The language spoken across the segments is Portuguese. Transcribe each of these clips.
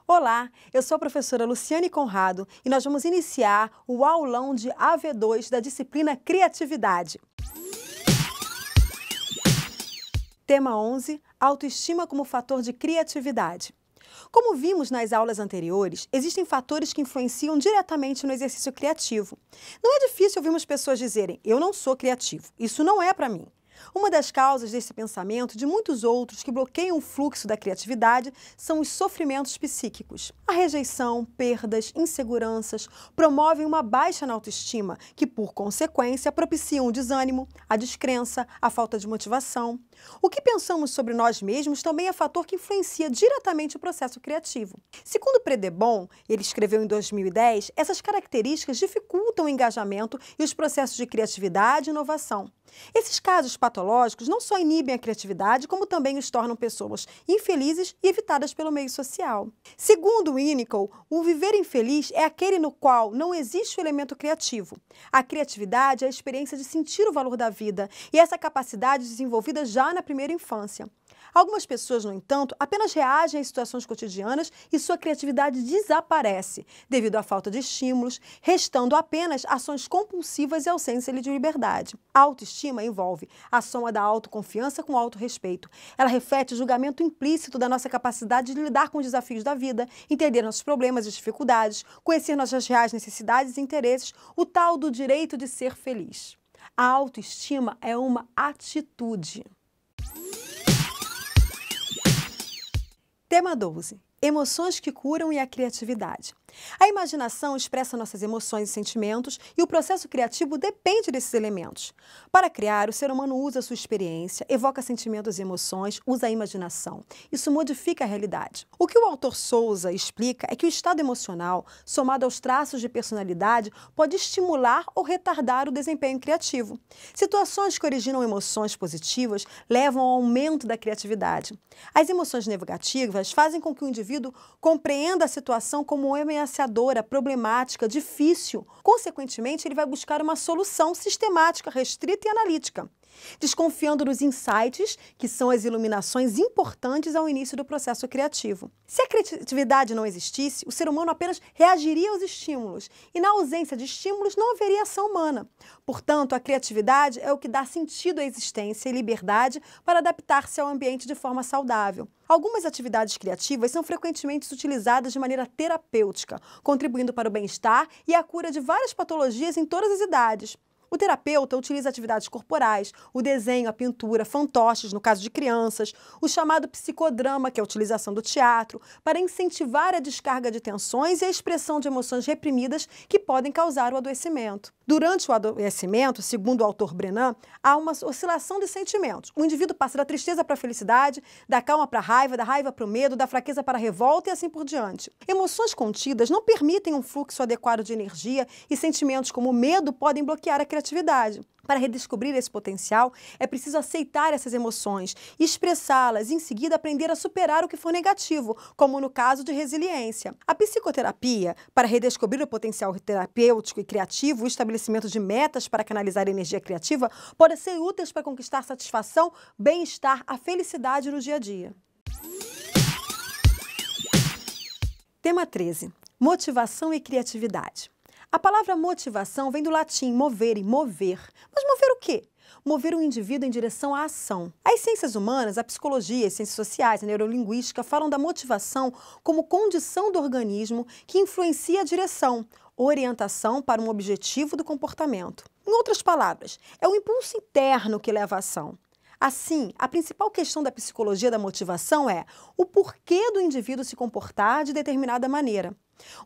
Olá, eu sou a professora Luciane Conrado e nós vamos iniciar o aulão de AV2 da disciplina Criatividade. Tema 11, autoestima como fator de criatividade. Como vimos nas aulas anteriores, existem fatores que influenciam diretamente no exercício criativo. Não é difícil ouvirmos pessoas dizerem, eu não sou criativo, isso não é para mim. Uma das causas desse pensamento e de muitos outros que bloqueiam o fluxo da criatividade são os sofrimentos psíquicos. A rejeição, perdas, inseguranças promovem uma baixa na autoestima que, por consequência, propiciam o desânimo, a descrença, a falta de motivação. O que pensamos sobre nós mesmos também é fator que influencia diretamente o processo criativo. Segundo Predebon, ele escreveu em 2010, essas características dificultam o engajamento e os processos de criatividade e inovação. Esses casos patológicos não só inibem a criatividade, como também os tornam pessoas infelizes e evitadas pelo meio social. Segundo Winnicott, o viver infeliz é aquele no qual não existe o elemento criativo. A criatividade é a experiência de sentir o valor da vida e essa capacidade desenvolvida já na primeira infância. Algumas pessoas, no entanto, apenas reagem às situações cotidianas e sua criatividade desaparece devido à falta de estímulos, restando apenas ações compulsivas e ausência de liberdade. A autoestima envolve a soma da autoconfiança com o autorrespeito. Ela reflete o julgamento implícito da nossa capacidade de lidar com os desafios da vida, entender nossos problemas e dificuldades, conhecer nossas reais necessidades e interesses, o tal do direito de ser feliz. A autoestima é uma atitude. Tema 12. Emoções que curam e a criatividade. A imaginação expressa nossas emoções e sentimentos e o processo criativo depende desses elementos. Para criar, o ser humano usa a sua experiência, evoca sentimentos e emoções, usa a imaginação. Isso modifica a realidade. O que o autor Souza explica é que o estado emocional, somado aos traços de personalidade, pode estimular ou retardar o desempenho criativo. Situações que originam emoções positivas levam ao aumento da criatividade. As emoções negativas fazem com que o indivíduo compreenda a situação como ameaçadora, problemática, difícil. Consequentemente, ele vai buscar uma solução sistemática, restrita e analítica, desconfiando dos insights, que são as iluminações importantes ao início do processo criativo. Se a criatividade não existisse, o ser humano apenas reagiria aos estímulos, e na ausência de estímulos não haveria ação humana. Portanto, a criatividade é o que dá sentido à existência e liberdade para adaptar-se ao ambiente de forma saudável. Algumas atividades criativas são frequentemente utilizadas de maneira terapêutica, contribuindo para o bem-estar e a cura de várias patologias em todas as idades. O terapeuta utiliza atividades corporais, o desenho, a pintura, fantoches, no caso de crianças, o chamado psicodrama, que é a utilização do teatro, para incentivar a descarga de tensões e a expressão de emoções reprimidas que podem causar o adoecimento. Durante o adoecimento, segundo o autor Brennan, há uma oscilação de sentimentos. O indivíduo passa da tristeza para a felicidade, da calma para a raiva, da raiva para o medo, da fraqueza para a revolta e assim por diante. Emoções contidas não permitem um fluxo adequado de energia e sentimentos como o medo podem bloquear a criatividade. Para redescobrir esse potencial, é preciso aceitar essas emoções, expressá-las e, em seguida, aprender a superar o que for negativo, como no caso de resiliência. A psicoterapia, para redescobrir o potencial terapêutico e criativo, o estabelecimento de metas para canalizar a energia criativa, pode ser úteis para conquistar satisfação, bem-estar, a felicidade no dia a dia. Tema 13. Motivação e criatividade. A palavra motivação vem do latim movere, mover. Mas mover o quê? Mover um indivíduo em direção à ação. As ciências humanas, a psicologia, as ciências sociais, a neurolinguística falam da motivação como condição do organismo que influencia a direção, orientação para um objetivo do comportamento. Em outras palavras, é o impulso interno que leva à ação. Assim, a principal questão da psicologia da motivação é o porquê do indivíduo se comportar de determinada maneira.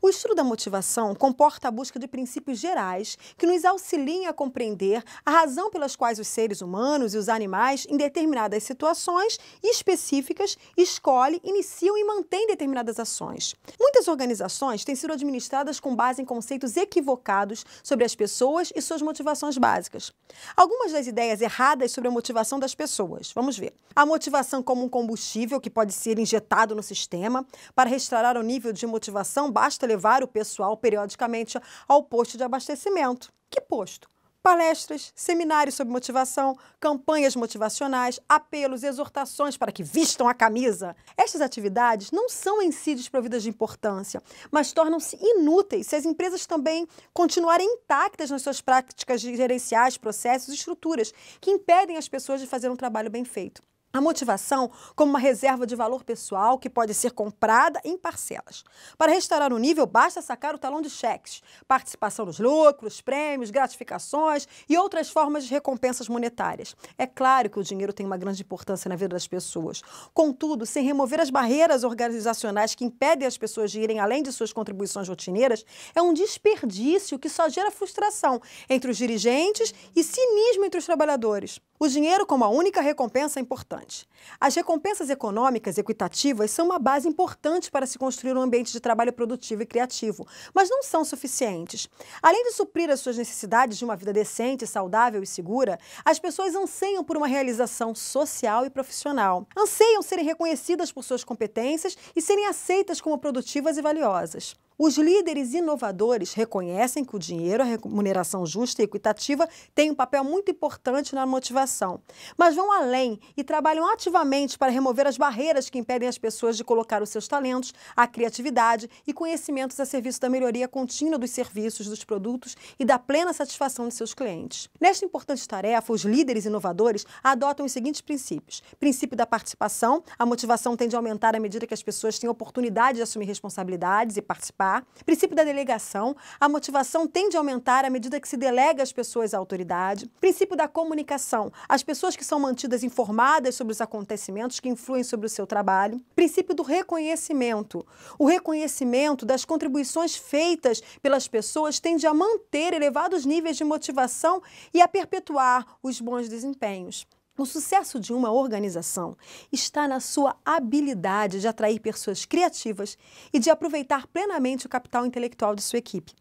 O estudo da motivação comporta a busca de princípios gerais que nos auxiliem a compreender a razão pelas quais os seres humanos e os animais, em determinadas situações específicas, escolhem, iniciam e mantêm determinadas ações. Muitas organizações têm sido administradas com base em conceitos equivocados sobre as pessoas e suas motivações básicas. Algumas das ideias erradas sobre a motivação das pessoas. Vamos ver. A motivação como um combustível que pode ser injetado no sistema. Para restaurar o nível de motivação, basta levar o pessoal periodicamente ao posto de abastecimento. Que posto? Palestras, seminários sobre motivação, campanhas motivacionais, apelos, exortações para que vistam a camisa. Estas atividades não são em si desprovidas de importância, mas tornam-se inúteis se as empresas também continuarem intactas nas suas práticas gerenciais, processos e estruturas que impedem as pessoas de fazer um trabalho bem feito. A motivação como uma reserva de valor pessoal que pode ser comprada em parcelas. Para restaurar o nível, basta sacar o talão de cheques, participação nos lucros, prêmios, gratificações e outras formas de recompensas monetárias. É claro que o dinheiro tem uma grande importância na vida das pessoas. Contudo, sem remover as barreiras organizacionais que impedem as pessoas de irem além de suas contribuições rotineiras, é um desperdício que só gera frustração entre os dirigentes e cinismo entre os trabalhadores. O dinheiro como a única recompensa é importante. As recompensas econômicas equitativas são uma base importante para se construir um ambiente de trabalho produtivo e criativo, mas não são suficientes. Além de suprir as suas necessidades de uma vida decente, saudável e segura, as pessoas anseiam por uma realização social e profissional. Anseiam serem reconhecidas por suas competências e serem aceitas como produtivas e valiosas. Os líderes inovadores reconhecem que o dinheiro, a remuneração justa e equitativa, têm um papel muito importante na motivação, mas vão além e trabalham ativamente para remover as barreiras que impedem as pessoas de colocar os seus talentos, a criatividade e conhecimentos a serviço da melhoria contínua dos serviços, dos produtos e da plena satisfação de seus clientes. Nesta importante tarefa, os líderes inovadores adotam os seguintes princípios. Princípio da participação: a motivação tende a aumentar à medida que as pessoas têm oportunidade de assumir responsabilidades e participar. Princípio da delegação: a motivação tende a aumentar à medida que se delega às pessoas a autoridade. Princípio da comunicação: as pessoas que são mantidas informadas sobre os acontecimentos que influem sobre o seu trabalho. Princípio do reconhecimento: o reconhecimento das contribuições feitas pelas pessoas tende a manter elevados níveis de motivação e a perpetuar os bons desempenhos. O sucesso de uma organização está na sua habilidade de atrair pessoas criativas e de aproveitar plenamente o capital intelectual de sua equipe.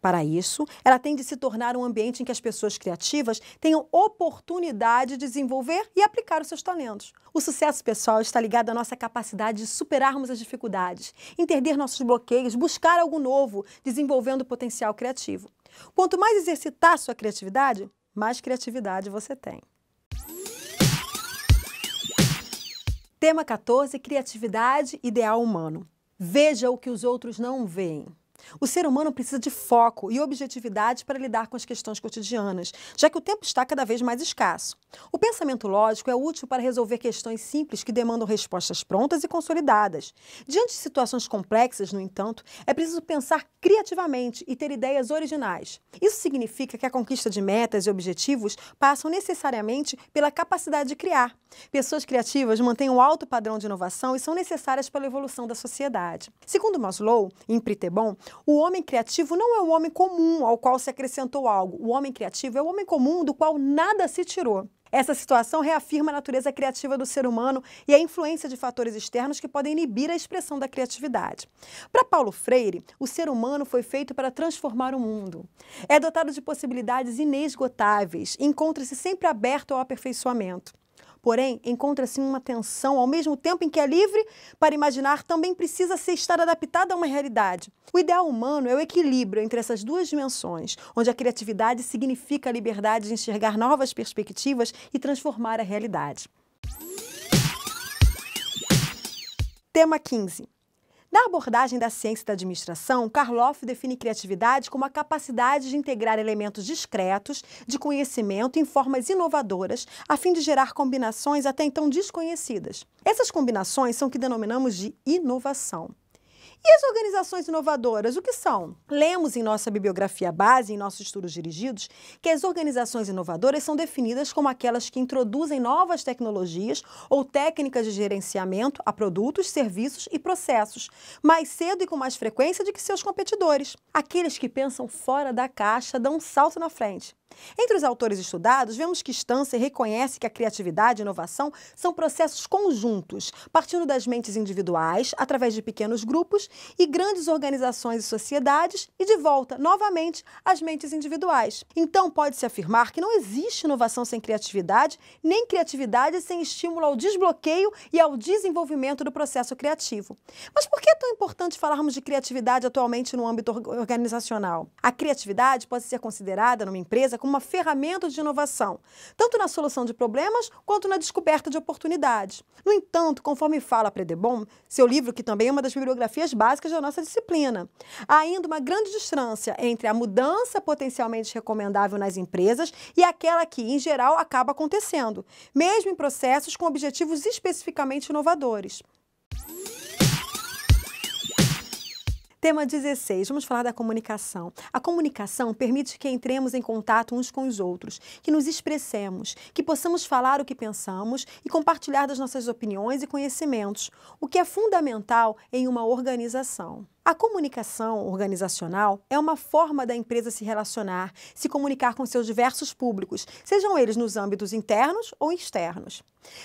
Para isso, ela tem de se tornar um ambiente em que as pessoas criativas tenham oportunidade de desenvolver e aplicar os seus talentos. O sucesso pessoal está ligado à nossa capacidade de superarmos as dificuldades, entender nossos bloqueios, buscar algo novo, desenvolvendo o potencial criativo. Quanto mais exercitar sua criatividade, mais criatividade você tem. Tema 14, criatividade, ideal humano. Veja o que os outros não veem. O ser humano precisa de foco e objetividade para lidar com as questões cotidianas, já que o tempo está cada vez mais escasso. O pensamento lógico é útil para resolver questões simples que demandam respostas prontas e consolidadas. Diante de situações complexas, no entanto, é preciso pensar criativamente e ter ideias originais. Isso significa que a conquista de metas e objetivos passam necessariamente pela capacidade de criar. Pessoas criativas mantêm um alto padrão de inovação e são necessárias para a evolução da sociedade. Segundo Maslow, em Pritebon, o homem criativo não é o homem comum ao qual se acrescentou algo. O homem criativo é o homem comum do qual nada se tirou. Essa situação reafirma a natureza criativa do ser humano e a influência de fatores externos que podem inibir a expressão da criatividade. Para Paulo Freire, o ser humano foi feito para transformar o mundo. É dotado de possibilidades inesgotáveis e encontra-se sempre aberto ao aperfeiçoamento. Porém, encontra-se uma tensão, ao mesmo tempo em que é livre para imaginar, também precisa estar adaptado a uma realidade. O ideal humano é o equilíbrio entre essas duas dimensões, onde a criatividade significa a liberdade de enxergar novas perspectivas e transformar a realidade. Tema 15. Na abordagem da ciência da administração, Karloff define criatividade como a capacidade de integrar elementos discretos de conhecimento em formas inovadoras, a fim de gerar combinações até então desconhecidas. Essas combinações são o que denominamos de inovação. E as organizações inovadoras, o que são? Lemos em nossa bibliografia base, em nossos estudos dirigidos, que as organizações inovadoras são definidas como aquelas que introduzem novas tecnologias ou técnicas de gerenciamento a produtos, serviços e processos, mais cedo e com mais frequência do que seus competidores. Aqueles que pensam fora da caixa dão um salto na frente. Entre os autores estudados, vemos que Stancer reconhece que a criatividade e a inovação são processos conjuntos, partindo das mentes individuais, através de pequenos grupos e grandes organizações e sociedades, e de volta, novamente, às mentes individuais. Então, pode-se afirmar que não existe inovação sem criatividade, nem criatividade sem estímulo ao desbloqueio e ao desenvolvimento do processo criativo. Mas por que é tão importante falarmos de criatividade atualmente no âmbito organizacional? A criatividade pode ser considerada, numa empresa, como uma ferramenta de inovação, tanto na solução de problemas quanto na descoberta de oportunidades. No entanto, conforme fala Predebon, seu livro, que também é uma das bibliografias básicas da nossa disciplina, há ainda uma grande distância entre a mudança potencialmente recomendável nas empresas e aquela que, em geral, acaba acontecendo, mesmo em processos com objetivos especificamente inovadores. Tema 16, vamos falar da comunicação. A comunicação permite que entremos em contato uns com os outros, que nos expressemos, que possamos falar o que pensamos e compartilhar das nossas opiniões e conhecimentos, o que é fundamental em uma organização. A comunicação organizacional é uma forma da empresa se relacionar, se comunicar com seus diversos públicos, sejam eles nos âmbitos internos ou externos.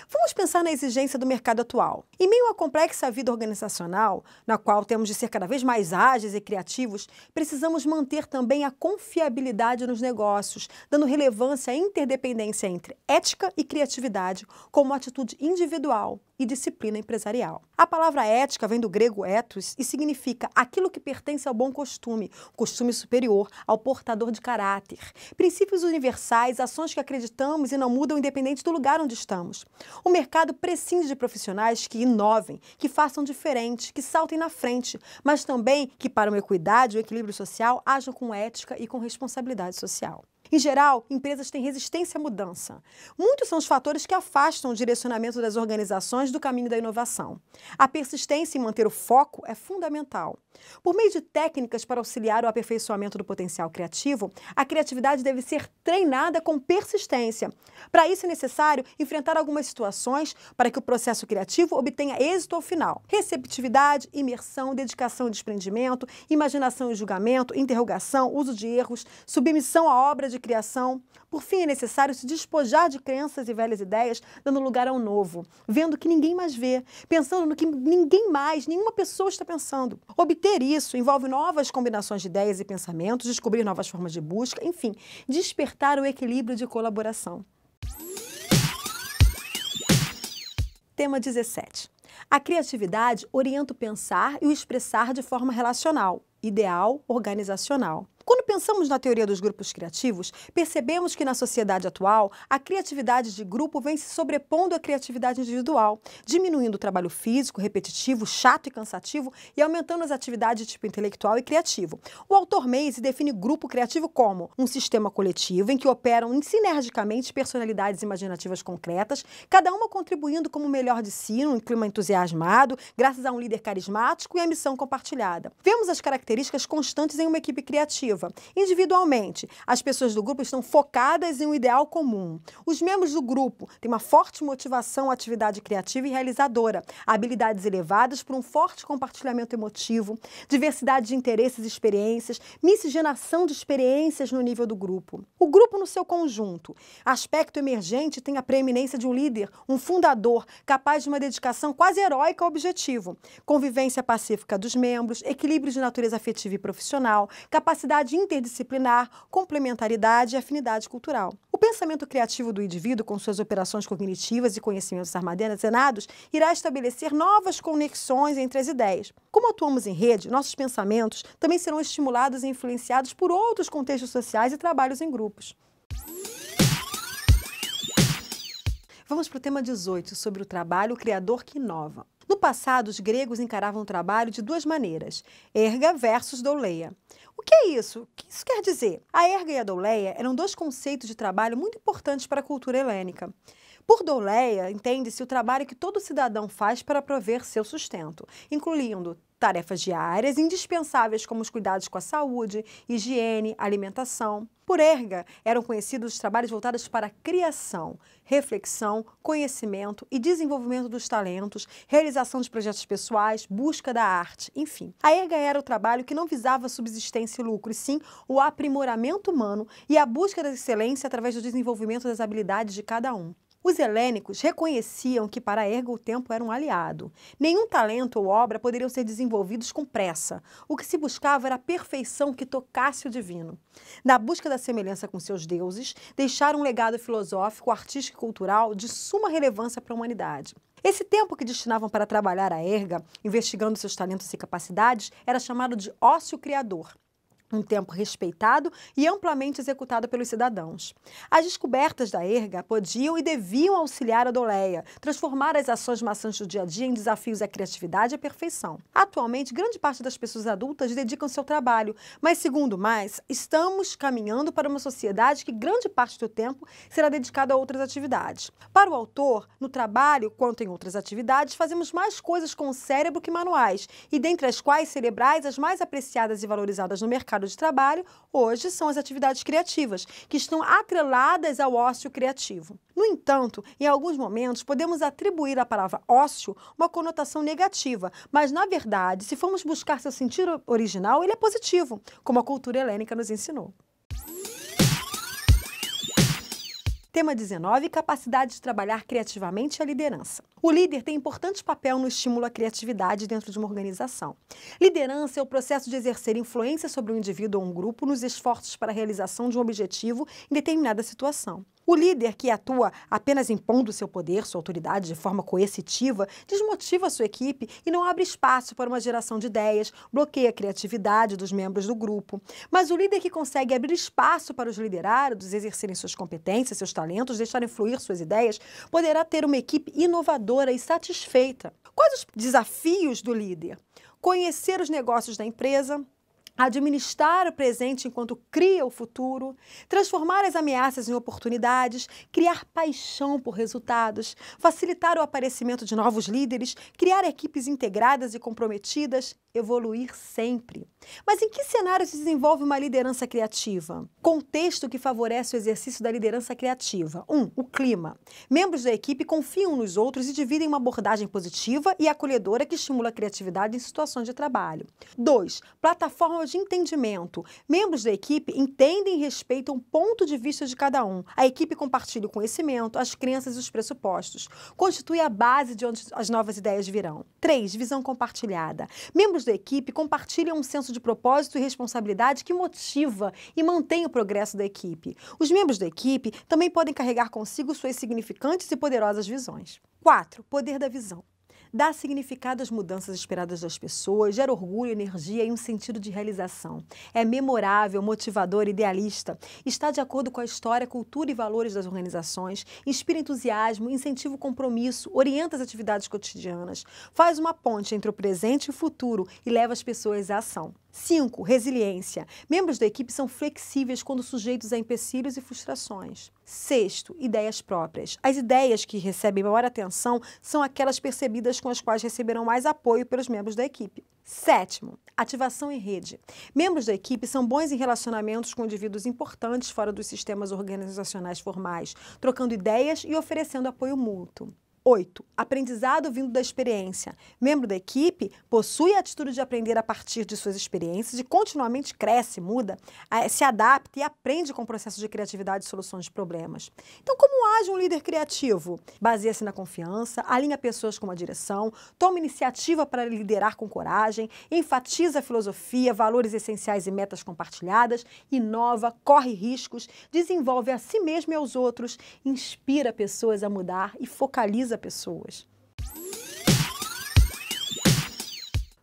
Vamos pensar na exigência do mercado atual. Em meio à complexa vida organizacional, na qual temos de ser cada vez mais ágeis e criativos, precisamos manter também a confiabilidade nos negócios, dando relevância à interdependência entre ética e criatividade como atitude individual e disciplina empresarial. A palavra ética vem do grego ethos e significa aquilo que pertence ao bom costume, costume superior, ao portador de caráter. Princípios universais, ações que acreditamos e não mudam independente do lugar onde estamos. O mercado prescinde de profissionais que inovem, que façam diferente, que saltem na frente, mas também que, para uma equidade e o equilíbrio social, ajam com ética e com responsabilidade social. Em geral, empresas têm resistência à mudança. Muitos são os fatores que afastam o direcionamento das organizações do caminho da inovação. A persistência em manter o foco é fundamental. Por meio de técnicas para auxiliar o aperfeiçoamento do potencial criativo, a criatividade deve ser treinada com persistência. Para isso é necessário enfrentar algumas situações para que o processo criativo obtenha êxito ao final. Receptividade, imersão, dedicação e desprendimento, imaginação e julgamento, interrogação, uso de erros, submissão à obra de criação. Por fim, é necessário se despojar de crenças e velhas ideias, dando lugar ao novo, vendo o que ninguém mais vê, pensando no que ninguém mais, nenhuma pessoa está pensando. Obter isso envolve novas combinações de ideias e pensamentos, descobrir novas formas de busca, enfim, despertar o equilíbrio de colaboração. Tema 17. A criatividade orienta o pensar e o expressar de forma relacional, ideal, organizacional. Quando pensamos na teoria dos grupos criativos, percebemos que na sociedade atual, a criatividade de grupo vem se sobrepondo à criatividade individual, diminuindo o trabalho físico, repetitivo, chato e cansativo e aumentando as atividades de tipo intelectual e criativo. O autor Macy define grupo criativo como um sistema coletivo em que operam sinergicamente personalidades imaginativas concretas, cada uma contribuindo como o melhor de si, num clima entusiasmado, graças a um líder carismático e a missão compartilhada. Vemos as características constantes em uma equipe criativa. Individualmente, as pessoas do grupo estão focadas em um ideal comum. Os membros do grupo têm uma forte motivação à atividade criativa e realizadora, habilidades elevadas por um forte compartilhamento emotivo, diversidade de interesses e experiências, miscigenação de experiências no nível do grupo. O grupo no seu conjunto. Aspecto emergente tem a preeminência de um líder, um fundador, capaz de uma dedicação quase heróica ao objetivo. Convivência pacífica dos membros, equilíbrio de natureza afetiva e profissional, capacidade interdisciplinar, complementaridade e afinidade cultural. O pensamento criativo do indivíduo, com suas operações cognitivas e conhecimentos armazenados, irá estabelecer novas conexões entre as ideias. Como atuamos em rede, nossos pensamentos também serão estimulados e influenciados por outros contextos sociais e trabalhos em grupos. Vamos para o tema 18, sobre o trabalho criador que inova. No passado, os gregos encaravam o trabalho de duas maneiras, erga versus douleia. O que é isso? O que isso quer dizer? A erga e a douleia eram dois conceitos de trabalho muito importantes para a cultura helênica. Por douleia, entende-se o trabalho que todo cidadão faz para prover seu sustento, incluindo tarefas diárias indispensáveis como os cuidados com a saúde, higiene, alimentação. Por erga, eram conhecidos os trabalhos voltados para a criação, reflexão, conhecimento e desenvolvimento dos talentos, realização de projetos pessoais, busca da arte, enfim. A erga era o trabalho que não visava subsistência e lucro, e sim o aprimoramento humano e a busca da excelência através do desenvolvimento das habilidades de cada um. Os helênicos reconheciam que para a erga o tempo era um aliado. Nenhum talento ou obra poderiam ser desenvolvidos com pressa. O que se buscava era a perfeição que tocasse o divino. Na busca da semelhança com seus deuses, deixaram um legado filosófico, artístico e cultural de suma relevância para a humanidade. Esse tempo que destinavam para trabalhar a erga, investigando seus talentos e capacidades, era chamado de ócio criador. um tempo respeitado e amplamente executado pelos cidadãos. As descobertas da ERGA podiam e deviam auxiliar a Doleia, transformar as ações maçantes do dia a dia em desafios à criatividade e à perfeição. Atualmente, grande parte das pessoas adultas dedicam-se ao trabalho, mas, segundo mais, estamos caminhando para uma sociedade que grande parte do tempo será dedicada a outras atividades. Para o autor, no trabalho, quanto em outras atividades, fazemos mais coisas com o cérebro que manuais, e dentre as quais cerebrais, as mais apreciadas e valorizadas no mercado de trabalho, hoje são as atividades criativas, que estão atreladas ao ócio criativo. No entanto, em alguns momentos, podemos atribuir à palavra ócio uma conotação negativa, mas, na verdade, se formos buscar seu sentido original, ele é positivo, como a cultura helênica nos ensinou. Tema 19, capacidade de trabalhar criativamente e a liderança. O líder tem importante papel no estímulo à criatividade dentro de uma organização. Liderança é o processo de exercer influência sobre um indivíduo ou um grupo nos esforços para a realização de um objetivo em determinada situação. O líder que atua apenas impondo seu poder, sua autoridade de forma coercitiva, desmotiva sua equipe e não abre espaço para uma geração de ideias, bloqueia a criatividade dos membros do grupo. Mas o líder que consegue abrir espaço para os liderados exercerem suas competências, seus talentos, deixarem fluir suas ideias, poderá ter uma equipe inovadora e satisfeita. Quais os desafios do líder? Conhecer os negócios da empresa, administrar o presente enquanto cria o futuro, transformar as ameaças em oportunidades, criar paixão por resultados, facilitar o aparecimento de novos líderes, criar equipes integradas e comprometidas, evoluir sempre. Mas em que cenário se desenvolve uma liderança criativa? Contexto que favorece o exercício da liderança criativa. 1. O clima. Membros da equipe confiam nos outros e dividem uma abordagem positiva e acolhedora que estimula a criatividade em situações de trabalho. 2. Plataformas de entendimento. Membros da equipe entendem e respeitam o ponto de vista de cada um. A equipe compartilha o conhecimento, as crenças e os pressupostos. Constitui a base de onde as novas ideias virão. 3. Visão compartilhada. Membros da equipe compartilham um senso de propósito e responsabilidade que motiva e mantém o progresso da equipe. Os membros da equipe também podem carregar consigo suas significantes e poderosas visões. 4. Poder da visão. Dá significado às mudanças esperadas das pessoas, gera orgulho, energia e um sentido de realização. É memorável, motivador, idealista. Está de acordo com a história, cultura e valores das organizações. Inspira entusiasmo, incentiva o compromisso, orienta as atividades cotidianas. Faz uma ponte entre o presente e o futuro e leva as pessoas à ação. 5. Resiliência. Membros da equipe são flexíveis quando sujeitos a empecilhos e frustrações. 6. Ideias próprias. As ideias que recebem maior atenção são aquelas percebidas com as quais receberão mais apoio pelos membros da equipe. 7. Ativação em rede. Membros da equipe são bons em relacionamentos com indivíduos importantes fora dos sistemas organizacionais formais, trocando ideias e oferecendo apoio mútuo. 8. Aprendizado vindo da experiência. Membro da equipe possui a atitude de aprender a partir de suas experiências e continuamente cresce, muda, se adapta e aprende com o processo de criatividade e soluções de problemas. Então, como age um líder criativo? Baseia-se na confiança, alinha pessoas com uma direção, toma iniciativa para liderar com coragem, enfatiza a filosofia, valores essenciais e metas compartilhadas, inova, corre riscos, desenvolve a si mesmo e aos outros, inspira pessoas a mudar e focaliza pessoas.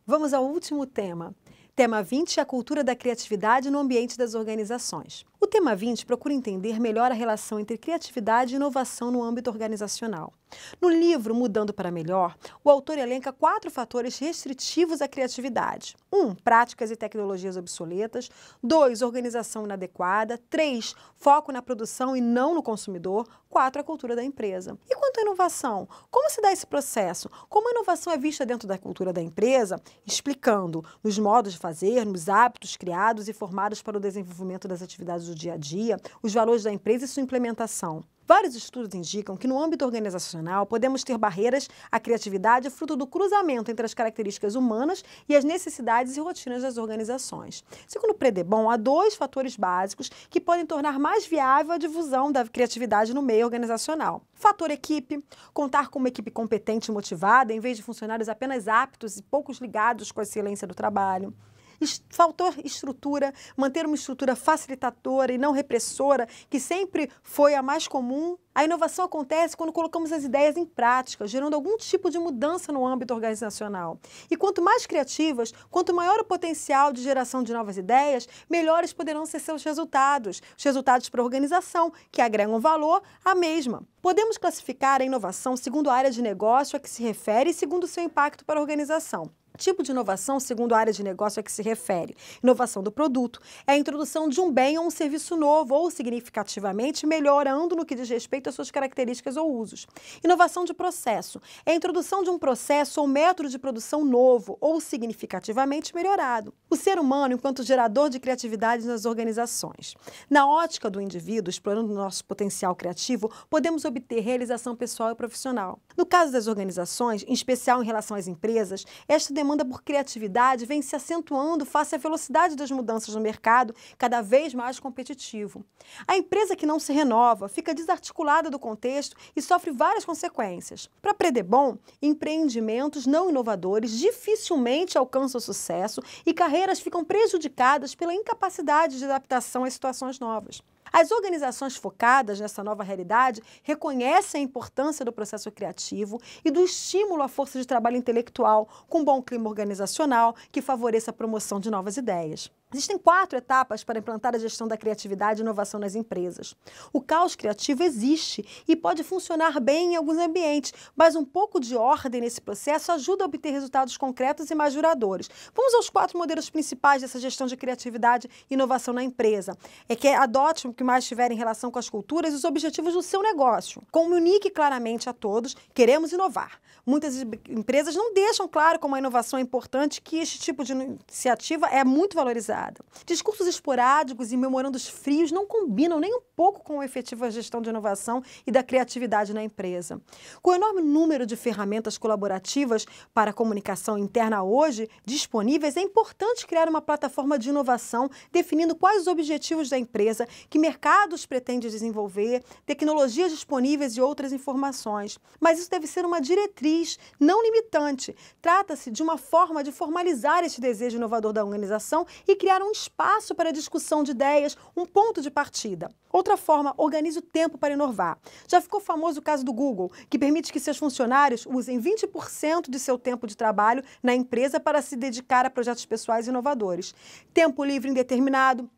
Vamos ao último tema. Tema 20, a cultura da criatividade no ambiente das organizações. O tema 20 procura entender melhor a relação entre criatividade e inovação no âmbito organizacional. No livro Mudando para Melhor, o autor elenca 4 fatores restritivos à criatividade. 1. Práticas e tecnologias obsoletas. 2. Organização inadequada. 3. Foco na produção e não no consumidor. 4. A cultura da empresa. E quanto à inovação? Como se dá esse processo? Como a inovação é vista dentro da cultura da empresa? Explicando nos modos de fazer, nos hábitos criados e formados para o desenvolvimento das atividades do dia a dia, os valores da empresa e sua implementação. Vários estudos indicam que no âmbito organizacional podemos ter barreiras à criatividade fruto do cruzamento entre as características humanas e as necessidades e rotinas das organizações. Segundo Predebon, há 2 fatores básicos que podem tornar mais viável a difusão da criatividade no meio organizacional. Fator equipe, contar com uma equipe competente e motivada, em vez de funcionários apenas aptos e poucos ligados com a excelência do trabalho. Faltou estrutura, manter uma estrutura facilitadora e não repressora, que sempre foi a mais comum. A inovação acontece quando colocamos as ideias em prática, gerando algum tipo de mudança no âmbito organizacional. E quanto mais criativas, quanto maior o potencial de geração de novas ideias, melhores poderão ser seus resultados. Os resultados para a organização, que agregam valor à mesma. Podemos classificar a inovação segundo a área de negócio a que se refere e segundo seu impacto para a organização. Tipo de inovação, segundo a área de negócio a que se refere. Inovação do produto é a introdução de um bem ou um serviço novo ou significativamente melhorando no que diz respeito às suas características ou usos. Inovação de processo é a introdução de um processo ou método de produção novo ou significativamente melhorado. O ser humano enquanto gerador de criatividade nas organizações. Na ótica do indivíduo, explorando o nosso potencial criativo, podemos obter realização pessoal e profissional. No caso das organizações, em especial em relação às empresas, esta demanda por criatividade vem se acentuando face à velocidade das mudanças no mercado, cada vez mais competitivo. A empresa que não se renova fica desarticulada do contexto e sofre várias consequências. Para Predebon, empreendimentos não inovadores dificilmente alcançam sucesso e carreiras ficam prejudicadas pela incapacidade de adaptação às situações novas. As organizações focadas nessa nova realidade reconhecem a importância do processo criativo e do estímulo à força de trabalho intelectual, com bom clima organizacional que favoreça a promoção de novas ideias. Existem 4 etapas para implantar a gestão da criatividade e inovação nas empresas. O caos criativo existe e pode funcionar bem em alguns ambientes, mas um pouco de ordem nesse processo ajuda a obter resultados concretos e mais duradouros. Vamos aos 4 modelos principais dessa gestão de criatividade e inovação na empresa. É que adote o que mais tiver em relação com as culturas e os objetivos do seu negócio. Comunique claramente a todos, queremos inovar. Muitas empresas não deixam claro como a inovação é importante, que este tipo de iniciativa é muito valorizada. Discursos esporádicos e memorandos frios não combinam nem um pouco com a efetiva gestão de inovação e da criatividade na empresa. Com o enorme número de ferramentas colaborativas para a comunicação interna hoje disponíveis, é importante criar uma plataforma de inovação definindo quais os objetivos da empresa, que mercados pretende desenvolver, tecnologias disponíveis e outras informações. Mas isso deve ser uma diretriz, não limitante. Trata-se de uma forma de formalizar este desejo inovador da organização e criar um espaço para a discussão de ideias, um ponto de partida. Outra forma, organize o tempo para inovar. Já ficou famoso o caso do Google, que permite que seus funcionários usem 20% de seu tempo de trabalho na empresa para se dedicar a projetos pessoais inovadores. Tempo livre indeterminado.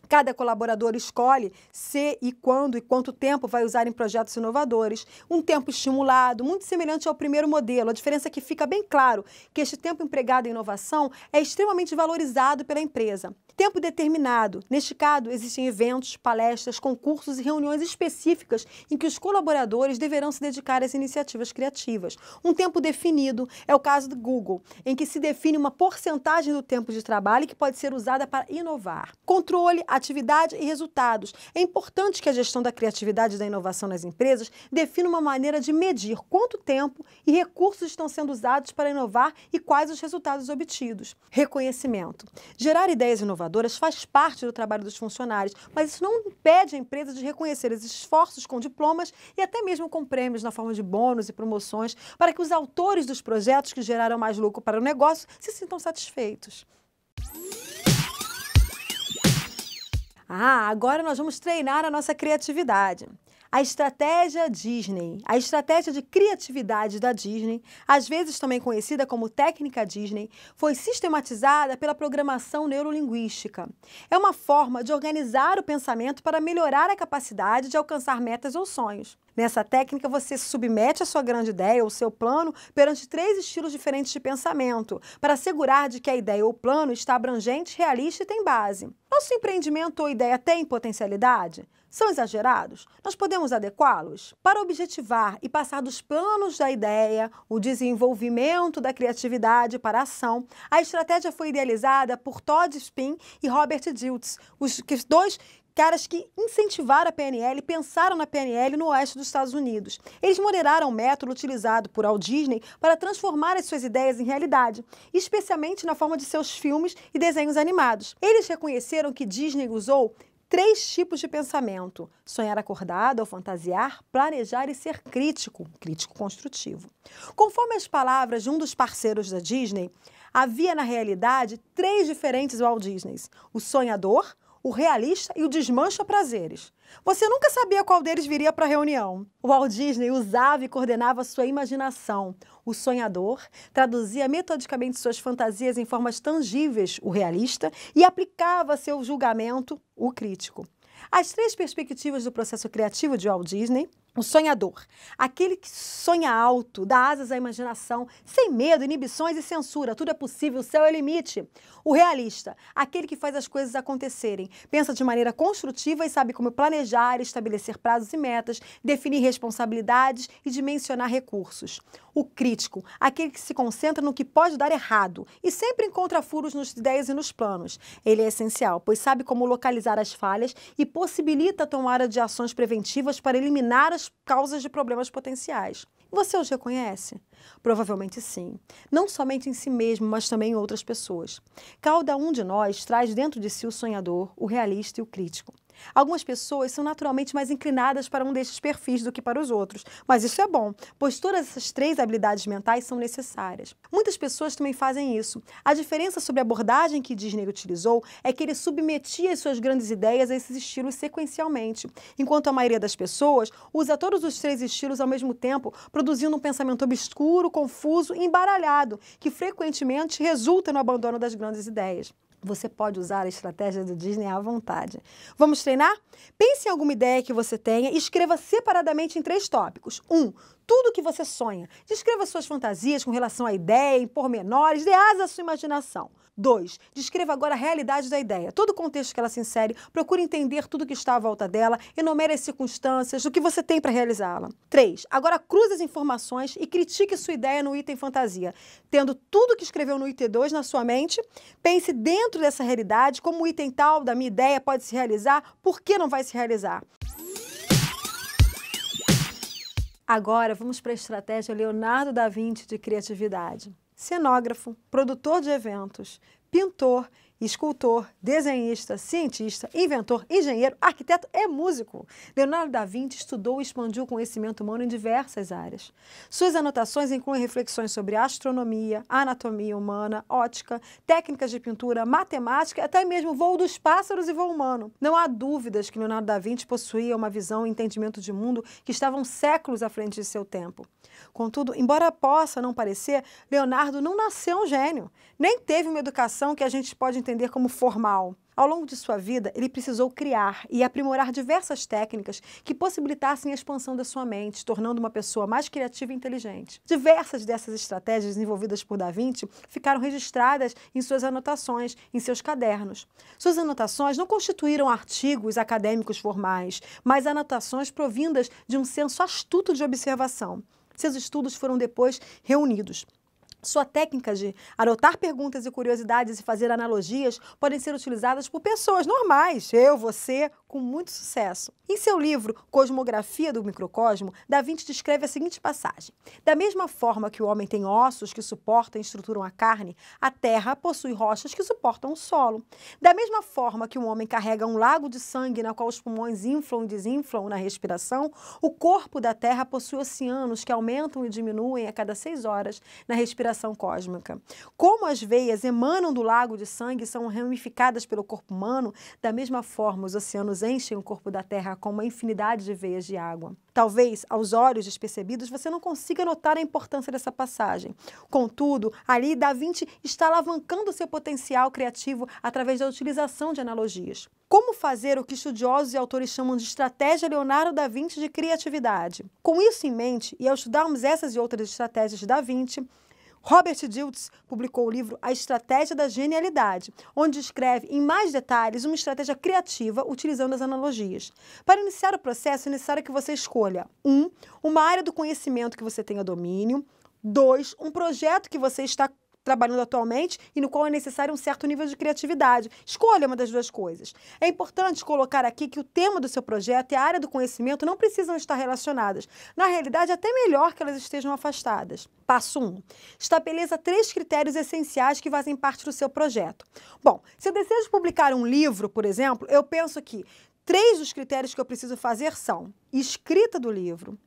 Cada colaborador escolhe se e quando e quanto tempo vai usar em projetos inovadores. Um tempo estimulado, muito semelhante ao primeiro modelo. A diferença é que fica bem claro que este tempo empregado em inovação é extremamente valorizado pela empresa. Tempo determinado. Neste caso, existem eventos, palestras, concursos e reuniões específicas em que os colaboradores deverão se dedicar às iniciativas criativas. Um tempo definido é o caso do Google, em que se define uma porcentagem do tempo de trabalho que pode ser usada para inovar. Controle, atividade e resultados. É importante que a gestão da criatividade e da inovação nas empresas defina uma maneira de medir quanto tempo e recursos estão sendo usados para inovar e quais os resultados obtidos. Reconhecimento. Gerar ideias inovadoras faz parte do trabalho dos funcionários, mas isso não impede a empresa de reconhecer os esforços com diplomas e até mesmo com prêmios na forma de bônus e promoções para que os autores dos projetos que geraram mais lucro para o negócio se sintam satisfeitos. Agora nós vamos treinar a nossa criatividade. A estratégia Disney, a estratégia de criatividade da Disney, às vezes também conhecida como técnica Disney, foi sistematizada pela programação neurolinguística. É uma forma de organizar o pensamento para melhorar a capacidade de alcançar metas ou sonhos. Nessa técnica, você submete a sua grande ideia ou seu plano perante 3 estilos diferentes de pensamento, para assegurar de que a ideia ou plano está abrangente, realista e tem base. Nosso empreendimento ou ideia tem potencialidade? São exagerados? Nós podemos adequá-los? Para objetivar e passar dos planos da ideia, o desenvolvimento da criatividade para a ação, a estratégia foi idealizada por Todd Spin e Robert Dilts, os 2 caras que incentivaram a PNL e pensaram na PNL no oeste dos Estados Unidos. Eles moderaram o método utilizado por Walt Disney para transformar as suas ideias em realidade, especialmente na forma de seus filmes e desenhos animados. Eles reconheceram que Disney usou 3 tipos de pensamento: sonhar acordado ao fantasiar, planejar e ser crítico, crítico construtivo. Conforme as palavras de um dos parceiros da Disney, havia na realidade 3 diferentes Walt Disneys: o sonhador, o realista e o desmancha-prazeres. Você nunca sabia qual deles viria para a reunião. O Walt Disney usava e coordenava sua imaginação. O sonhador traduzia metodicamente suas fantasias em formas tangíveis, o realista, e aplicava seu julgamento, o crítico. As 3 perspectivas do processo criativo de Walt Disney: o sonhador, aquele que sonha alto, dá asas à imaginação, sem medo, inibições e censura, tudo é possível, o céu é o limite. O realista, aquele que faz as coisas acontecerem, pensa de maneira construtiva e sabe como planejar, estabelecer prazos e metas, definir responsabilidades e dimensionar recursos. O crítico, aquele que se concentra no que pode dar errado e sempre encontra furos nas ideias e nos planos. Ele é essencial, pois sabe como localizar as falhas e possibilita a tomada de ações preventivas para eliminar as causas de problemas potenciais. Você os reconhece? Provavelmente sim. Não somente em si mesmo, mas também em outras pessoas. Cada um de nós traz dentro de si o sonhador, o realista e o crítico. Algumas pessoas são naturalmente mais inclinadas para um destes perfis do que para os outros, mas isso é bom, pois todas essas 3 habilidades mentais são necessárias. Muitas pessoas também fazem isso. A diferença sobre a abordagem que Disney utilizou é que ele submetia as suas grandes ideias a esses estilos sequencialmente, enquanto a maioria das pessoas usa todos os 3 estilos ao mesmo tempo, produzindo um pensamento obscuro, confuso e embaralhado, que frequentemente resulta no abandono das grandes ideias. Você pode usar a estratégia do Disney à vontade. Vamos treinar? Pense em alguma ideia que você tenha e escreva separadamente em 3 tópicos. 1. Tudo o que você sonha. Descreva suas fantasias com relação à ideia, em pormenores, dê asas à sua imaginação. 2. Descreva agora a realidade da ideia, todo o contexto que ela se insere, procure entender tudo que está à volta dela, enumere as circunstâncias, o que você tem para realizá-la. 3. Agora cruze as informações e critique sua ideia no item fantasia. Tendo tudo que escreveu no item 2 na sua mente, pense dentro dessa realidade como o item tal da minha ideia pode se realizar, por que não vai se realizar. Agora vamos para a estratégia Leonardo da Vinci de criatividade. Cenógrafo, produtor de eventos, pintor, escultor, desenhista, cientista, inventor, engenheiro, arquiteto e músico. Leonardo da Vinci estudou e expandiu o conhecimento humano em diversas áreas. Suas anotações incluem reflexões sobre astronomia, anatomia humana, ótica, técnicas de pintura, matemática e até mesmo voo dos pássaros e voo humano. Não há dúvidas que Leonardo da Vinci possuía uma visão e entendimento de mundo que estavam séculos à frente de seu tempo. Contudo, embora possa não parecer, Leonardo não nasceu um gênio, nem teve uma educação que a gente pode entender como formal. Ao longo de sua vida, ele precisou criar e aprimorar diversas técnicas que possibilitassem a expansão da sua mente, tornando uma pessoa mais criativa e inteligente. Diversas dessas estratégias desenvolvidas por Da Vinci ficaram registradas em suas anotações, em seus cadernos. Suas anotações não constituíram artigos acadêmicos formais, mas anotações provindas de um senso astuto de observação. Seus estudos foram depois reunidos. Sua técnica de anotar perguntas e curiosidades e fazer analogias podem ser utilizadas por pessoas normais, eu, você, com muito sucesso. Em seu livro Cosmografia do Microcosmo, Da Vinci descreve a seguinte passagem: da mesma forma que o homem tem ossos que suportam e estruturam a carne, a terra possui rochas que suportam o solo. Da mesma forma que um homem carrega um lago de sangue na qual os pulmões inflam e desinflam na respiração, o corpo da terra possui oceanos que aumentam e diminuem a cada 6 horas na respiração cósmica. Como as veias emanam do lago de sangue e são ramificadas pelo corpo humano, da mesma forma os oceanos enchem o corpo da Terra com uma infinidade de veias de água. Talvez, aos olhos despercebidos, você não consiga notar a importância dessa passagem. Contudo, ali Da Vinci está alavancando seu potencial criativo através da utilização de analogias. Como fazer o que estudiosos e autores chamam de estratégia Leonardo da Vinci de criatividade? Com isso em mente, e ao estudarmos essas e outras estratégias de Da Vinci, Robert Dilts publicou o livro A Estratégia da Genialidade, onde descreve em mais detalhes uma estratégia criativa utilizando as analogias. Para iniciar o processo, é necessário que você escolha 1. Uma área do conhecimento que você tenha domínio. 2. Um projeto que você está trabalhando atualmente e no qual é necessário um certo nível de criatividade. Escolha uma das duas coisas. É importante colocar aqui que o tema do seu projeto e a área do conhecimento não precisam estar relacionadas. Na realidade, é até melhor que elas estejam afastadas. Passo 1. Estabeleça 3 critérios essenciais que fazem parte do seu projeto. Bom, se eu desejo publicar um livro, por exemplo, eu penso que 3 dos critérios que eu preciso fazer são escrita do livro,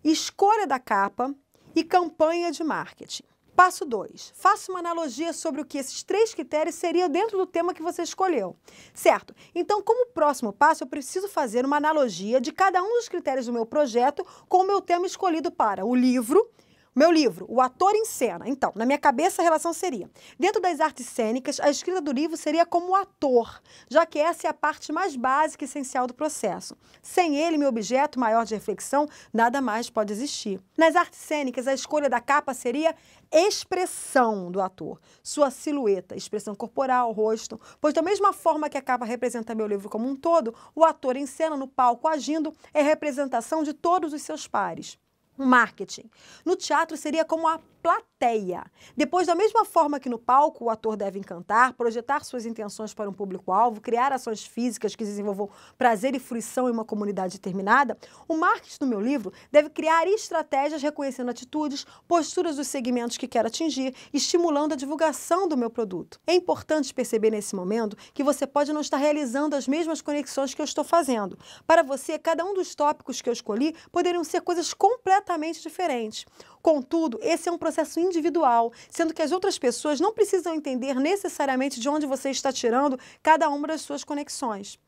escolha da capa e campanha de marketing. Passo 2. Faça uma analogia sobre o que esses 3 critérios seriam dentro do tema que você escolheu. Certo? Então, como próximo passo, eu preciso fazer uma analogia de cada um dos critérios do meu projeto com o meu tema escolhido para o livro. Meu livro, O Ator em Cena. Então, na minha cabeça, a relação seria: dentro das artes cênicas, a escrita do livro seria como o ator, já que essa é a parte mais básica e essencial do processo. Sem ele, meu objeto maior de reflexão, nada mais pode existir. Nas artes cênicas, a escolha da capa seria expressão do ator, sua silhueta, expressão corporal, rosto, pois da mesma forma que a capa representa meu livro como um todo, o ator em cena no palco agindo é representação de todos os seus pares. Marketing. No teatro seria como a plateia. Depois, da mesma forma que no palco o ator deve encantar, projetar suas intenções para um público-alvo, criar ações físicas que desenvolvam prazer e fruição em uma comunidade determinada, o marketing do meu livro deve criar estratégias reconhecendo atitudes, posturas dos segmentos que quero atingir, estimulando a divulgação do meu produto. É importante perceber nesse momento que você pode não estar realizando as mesmas conexões que eu estou fazendo. Para você, cada um dos tópicos que eu escolhi poderiam ser coisas completamente diferentes. Contudo, esse é um processo individual, sendo que as outras pessoas não precisam entender necessariamente de onde você está tirando cada uma das suas conexões.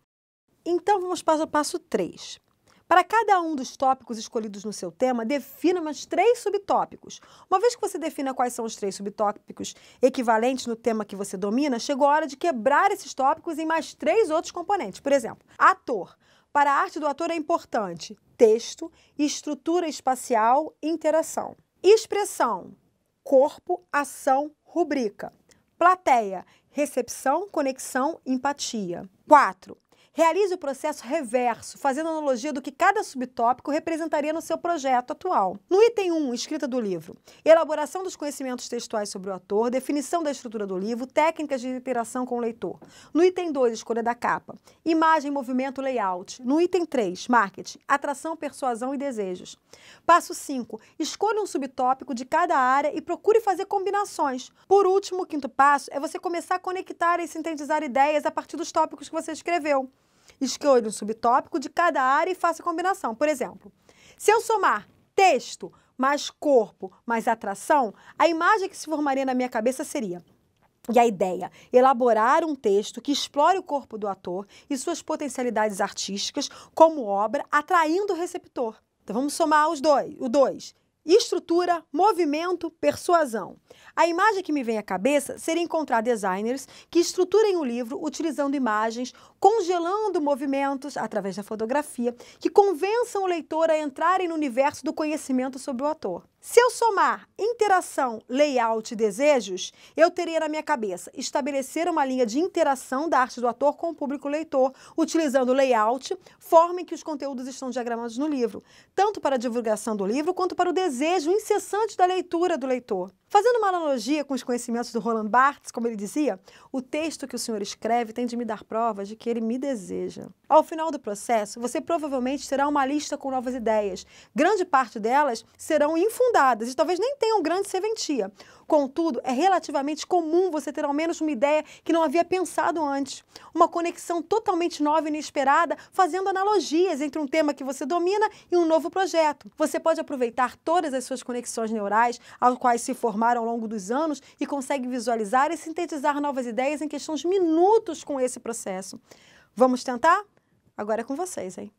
Então, vamos para o passo 3. Para cada um dos tópicos escolhidos no seu tema, defina mais 3 subtópicos. Uma vez que você defina quais são os 3 subtópicos equivalentes no tema que você domina, chegou a hora de quebrar esses tópicos em mais 3 outros componentes. Por exemplo, ator. Para a arte do ator é importante texto, estrutura espacial, interação. Expressão, corpo, ação, rubrica. Plateia, recepção, conexão, empatia. 4. Realize o processo reverso, fazendo analogia do que cada subtópico representaria no seu projeto atual. No item 1, escrita do livro, elaboração dos conhecimentos textuais sobre o ator, definição da estrutura do livro, técnicas de interação com o leitor. No item 2, escolha da capa, imagem, movimento, layout. No item 3, marketing, atração, persuasão e desejos. Passo 5, escolha um subtópico de cada área e procure fazer combinações. Por último, o 5º passo é você começar a conectar e sintetizar ideias a partir dos tópicos que você escreveu. Escolha um subtópico de cada área e faça a combinação. Por exemplo, se eu somar texto mais corpo mais atração, a imagem que se formaria na minha cabeça seria: e a ideia, elaborar um texto que explore o corpo do ator e suas potencialidades artísticas como obra, atraindo o receptor. Então vamos somar os dois. O 2. Estrutura, movimento, persuasão. A imagem que me vem à cabeça seria encontrar designers que estruturem o livro utilizando imagens, congelando movimentos através da fotografia, que convençam o leitor a entrarem no universo do conhecimento sobre o ator. Se eu somar interação, layout e desejos, eu teria na minha cabeça estabelecer uma linha de interação da arte do ator com o público leitor, utilizando o layout, forma em que os conteúdos estão diagramados no livro, tanto para a divulgação do livro quanto para o desejo incessante da leitura do leitor. Fazendo uma analogia com os conhecimentos do Roland Barthes, como ele dizia, o texto que o senhor escreve tem de me dar provas de que ele me deseja. Ao final do processo, você provavelmente terá uma lista com novas ideias. Grande parte delas serão infundadas e talvez nem tenham grande serventia. Contudo, é relativamente comum você ter ao menos uma ideia que não havia pensado antes. Uma conexão totalmente nova e inesperada, fazendo analogias entre um tema que você domina e um novo projeto. Você pode aproveitar todas as suas conexões neurais, aos quais se formaram ao longo dos anos, e consegue visualizar e sintetizar novas ideias em questão de minutos com esse processo. Vamos tentar? Agora é com vocês, hein?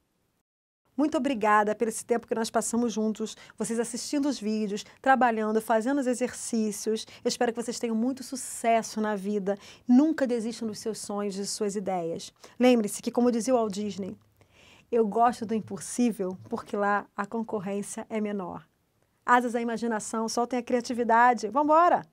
Muito obrigada por esse tempo que nós passamos juntos, vocês assistindo os vídeos, trabalhando, fazendo os exercícios. Eu espero que vocês tenham muito sucesso na vida. Nunca desistam dos seus sonhos e de suas ideias. Lembre-se que, como dizia o Walt Disney, eu gosto do impossível porque lá a concorrência é menor. Asas à imaginação, soltem a criatividade. Vamos embora!